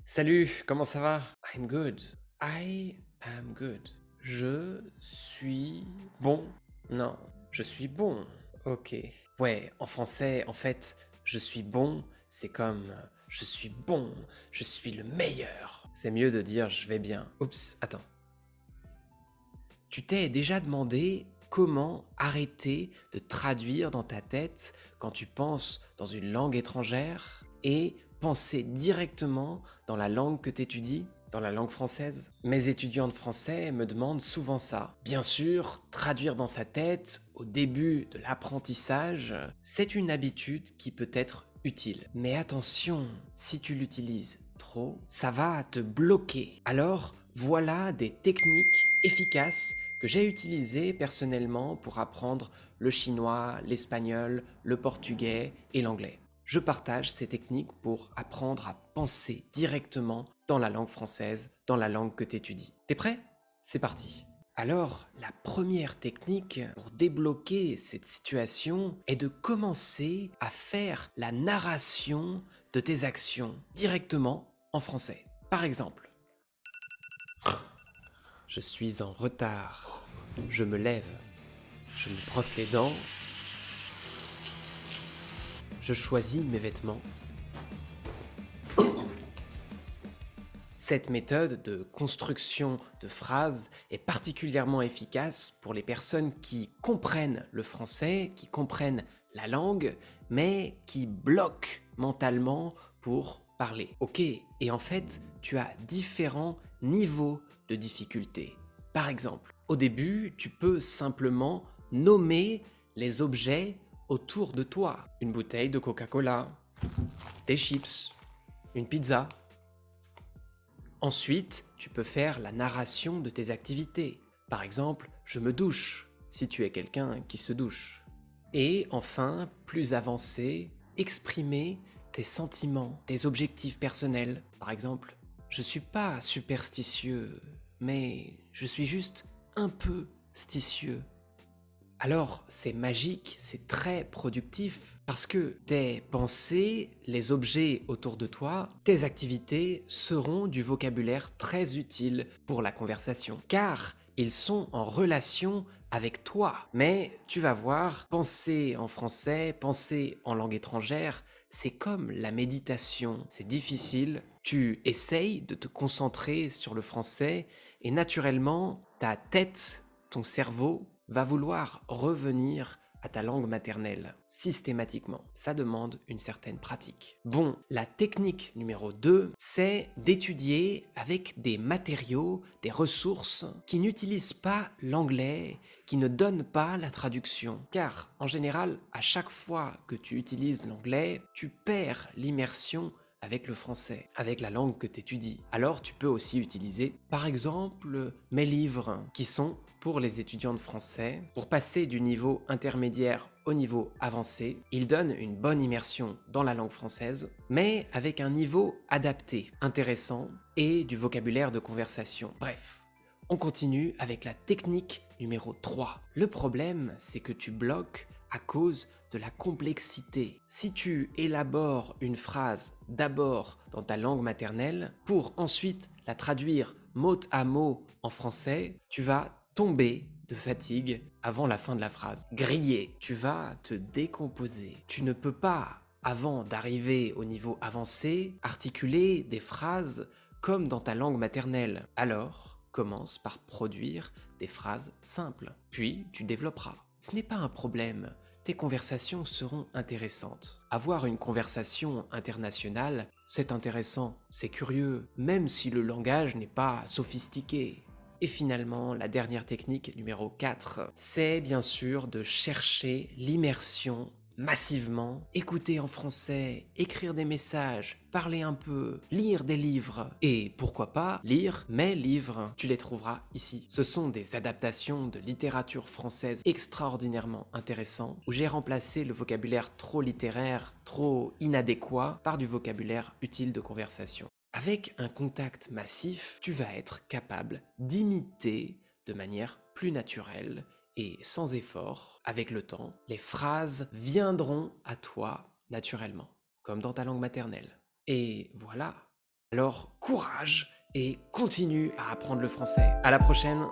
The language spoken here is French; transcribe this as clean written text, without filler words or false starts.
Salut, comment ça va? I'm good. I am good. Je suis bon. Non, je suis bon. Ok. Ouais, en français, en fait, je suis bon, c'est comme je suis bon, je suis le meilleur. C'est mieux de dire je vais bien. Oups, attends. Tu t'es déjà demandé comment arrêter de traduire dans ta tête quand tu penses dans une langue étrangère et penser directement dans la langue que tu étudies, dans la langue française? Mes étudiants de français me demandent souvent ça. Bien sûr, traduire dans sa tête au début de l'apprentissage, c'est une habitude qui peut être utile. Mais attention, si tu l'utilises trop, ça va te bloquer. Alors, voilà des techniques efficaces que j'ai utilisées personnellement pour apprendre le chinois, l'espagnol, le portugais et l'anglais. Je partage ces techniques pour apprendre à penser directement dans la langue française, dans la langue que tu étudies. T'es prêt? C'est parti. Alors, la première technique pour débloquer cette situation est de commencer à faire la narration de tes actions directement en français. Par exemple, je suis en retard. Je me lève. Je me brosse les dents. Je choisis mes vêtements. Cette méthode de construction de phrases est particulièrement efficace pour les personnes qui comprennent le français, qui comprennent la langue, mais qui bloquent mentalement pour parler. Ok, et en fait, tu as différents niveaux de difficulté. Par exemple, au début, tu peux simplement nommer les objets autour de toi. Une bouteille de Coca-Cola, des chips, une pizza. Ensuite, tu peux faire la narration de tes activités. Par exemple, je me douche, si tu es quelqu'un qui se douche. Et enfin, plus avancé, exprimer tes sentiments, tes objectifs personnels. Par exemple, je suis pas superstitieux, mais je suis juste un peu stitieux. Alors, c'est magique, c'est très productif, parce que tes pensées, les objets autour de toi, tes activités seront du vocabulaire très utile pour la conversation, car ils sont en relation avec toi. Mais tu vas voir, penser en français, penser en langue étrangère, c'est comme la méditation, c'est difficile. Tu essayes de te concentrer sur le français et naturellement, ta tête, ton cerveau va vouloir revenir à ta langue maternelle, systématiquement. Ça demande une certaine pratique. Bon, la technique numéro 2, c'est d'étudier avec des matériaux, des ressources qui n'utilisent pas l'anglais, qui ne donnent pas la traduction. Car, en général, à chaque fois que tu utilises l'anglais, tu perds l'immersion avec le français, avec la langue que tu étudies. Alors tu peux aussi utiliser, par exemple, mes livres, qui sont pour les étudiants de français. Pour passer du niveau intermédiaire au niveau avancé, ils donnent une bonne immersion dans la langue française, mais avec un niveau adapté, intéressant et du vocabulaire de conversation. Bref, on continue avec la technique numéro 3. Le problème, c'est que tu bloques à cause de la complexité. Si tu élabores une phrase d'abord dans ta langue maternelle pour ensuite la traduire mot à mot en français, tu vas tomber de fatigue avant la fin de la phrase. Grillé, tu vas te décomposer. Tu ne peux pas, avant d'arriver au niveau avancé, articuler des phrases comme dans ta langue maternelle. Alors, commence par produire des phrases simples. Puis, tu développeras. Ce n'est pas un problème. Tes conversations seront intéressantes. Avoir une conversation internationale, c'est intéressant, c'est curieux, même si le langage n'est pas sophistiqué. Et finalement, la dernière technique, numéro 4, c'est bien sûr de chercher l'immersion massivement, écouter en français, écrire des messages, parler un peu, lire des livres et pourquoi pas lire mes livres. Tu les trouveras ici. Ce sont des adaptations de littérature française extraordinairement intéressantes où j'ai remplacé le vocabulaire trop littéraire, trop inadéquat par du vocabulaire utile de conversation. Avec un contact massif, tu vas être capable d'imiter de manière plus naturelle et sans effort, avec le temps, les phrases viendront à toi naturellement, comme dans ta langue maternelle. Et voilà, Alors courage et continue à apprendre le français. À la prochaine!